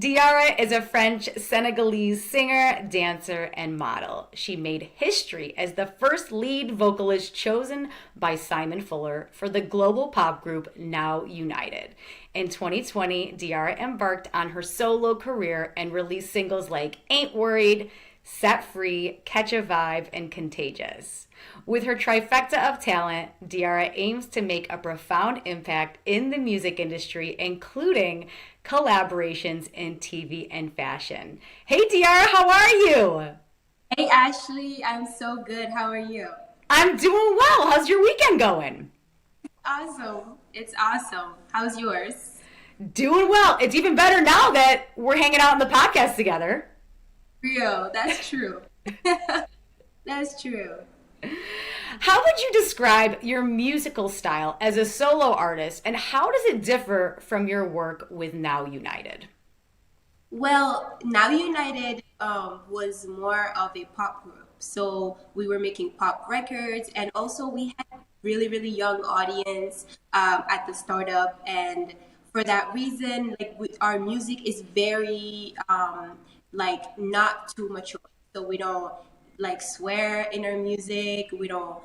Diarra is a French Senegalese singer, dancer, and model. She made history as the first lead vocalist chosen by Simon Fuller for the global pop group Now United. In 2020, Diarra embarked on her solo career and released singles like Ain't Worried, Set Free, Catch a Vibe, and Contagious. With her trifecta of talent, Diarra aims to make a profound impact in the music industry, including collaborations in TV and fashion. Hey, Diarra, how are you? Hey Ashley, I'm so good. How are you? I'm doing well. How's your weekend going? Awesome. It's awesome. How's yours? Doing well. It's even better now that we're hanging out in the podcast together. Real. That's true. That's true. How would you describe your musical style as a solo artist, and how does it differ from your work with Now United? Well, Now United was more of a pop group. So we were making pop records, and also we had really, really young audience at the startup. And for that reason, like our music is very like not too mature. So we don't like swear in our music. We don't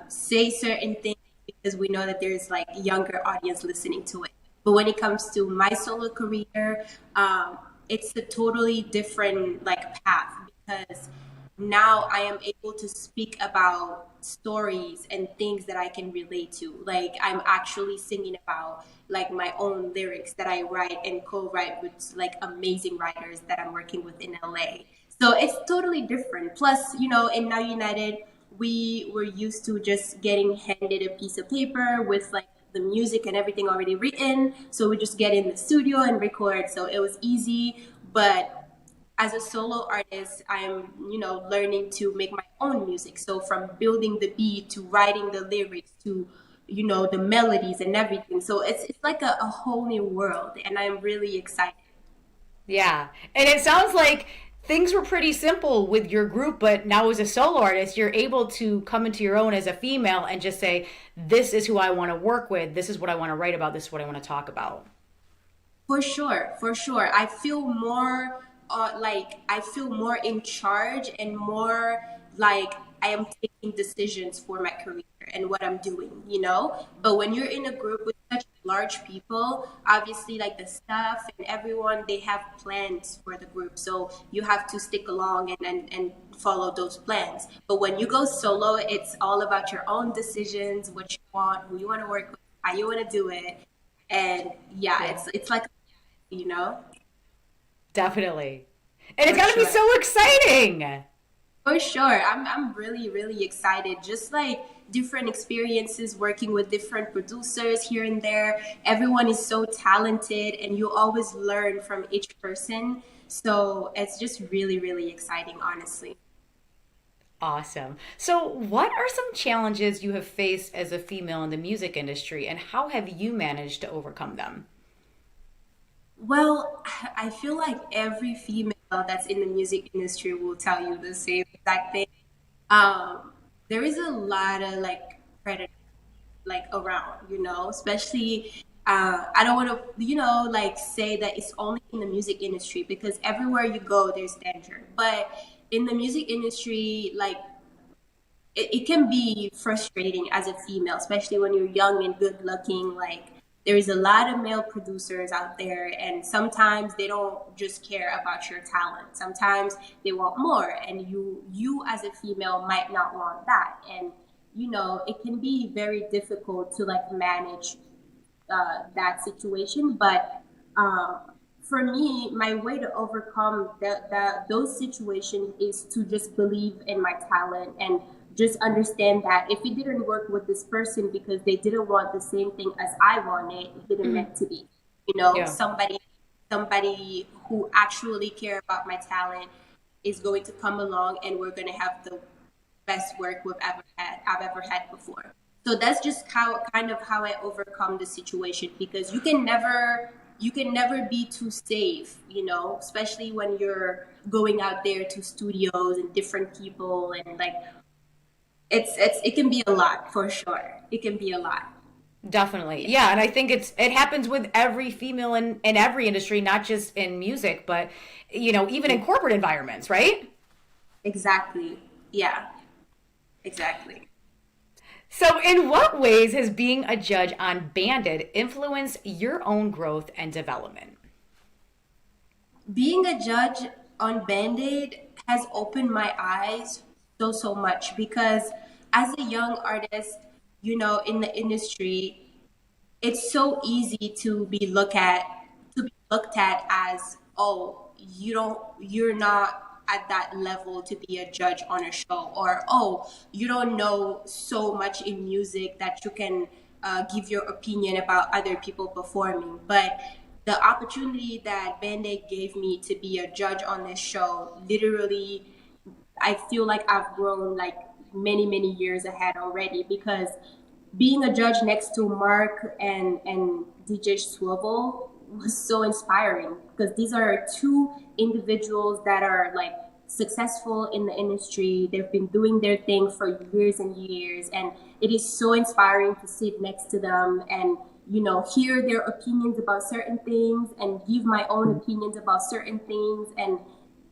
say certain things because we know that there's like younger audience listening to it. But when it comes to my solo career, um, it's a totally different like path because now I am able to speak about stories and things that I can relate to. Like I'm actually singing about like my own lyrics that I write and co-write with like amazing writers that I'm working with in LA. So it's totally different. Plus, in Now United, we were used to just getting handed a piece of paper with like the music and everything already written. So we just get in the studio and record. So it was easy. But as a solo artist, I'm, learning to make my own music. So from building the beat to writing the lyrics to, the melodies and everything. So it's like a whole new world. And I'm really excited. Yeah. And it sounds like things were pretty simple with your group, but now as a solo artist, you're able to come into your own as a female and just say, this is who I want to work with. This is what I want to write about. This is what I want to talk about. For sure, for sure. I feel more like I feel more in charge and more like I am taking decisions for my career and what I'm doing. But when you're in a group with such large people, obviously like the staff and everyone, they have plans for the group. So you have to stick along and follow those plans. But when you go solo, it's all about your own decisions, what you want, who you want to work with, how you want to do it. And yeah, Yeah, it's like you know, definitely. And it's for got to be sure. so exciting. For sure. I'm really, really excited. Just like different experiences working with different producers here and there. Everyone is so talented and you always learn from each person. So it's just really, really exciting, honestly. Awesome. So, what are some challenges you have faced as a female in the music industry, and how have you managed to overcome them? Well, I feel like every female that's in the music industry will tell you the same exact thing. There is a lot of like predators like around, especially I don't want to, like say that it's only in the music industry because everywhere you go there's danger. But in the music industry, like it can be frustrating as a female, especially when you're young and good looking. Like there is a lot of male producers out there, and sometimes they don't just care about your talent. Sometimes they want more, and you as a female might not want that. And it can be very difficult to like manage that situation. But for me, my way to overcome those situations is to just believe in my talent and just understand that if it didn't work with this person because they didn't want the same thing as I wanted, it didn't Hmm. meant to be. Yeah. Somebody who actually care about my talent is going to come along and we're going to have the best work I've ever had before. So that's just how kind of how I overcome the situation because you can never be too safe, especially when you're going out there to studios and different people and like it can be a lot for sure. It can be a lot. Definitely. Yeah, and I think it happens with every female in every industry, not just in music, but even in corporate environments, right? Exactly. Yeah, exactly. So, in what ways has being a judge on Bandit influenced your own growth and development? Being a judge on Band-Aid has opened my eyes so much because as a young artist, in the industry, it's so easy to be looked at as, oh, you're not at that level to be a judge on a show, or oh, you don't know so much in music that you can give your opinion about other people performing. But the opportunity that Band-Aid gave me to be a judge on this show, literally, I feel like I've grown like many years ahead already, because being a judge next to Mark and DJ Swivel was so inspiring, because these are two individuals that are like successful in the industry. They've been doing their thing for years and years, and it is so inspiring to sit next to them and hear their opinions about certain things and give my own opinions about certain things. And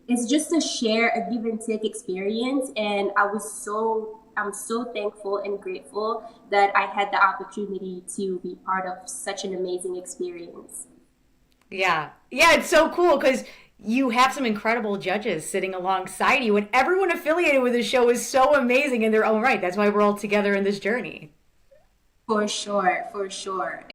it's just a share, a give and take experience. And I'm so thankful and grateful that I had the opportunity to be part of such an amazing experience. Yeah. Yeah, it's so cool because you have some incredible judges sitting alongside you, and everyone affiliated with the show is so amazing in their own right. That's why we're all together in this journey. For sure, for sure.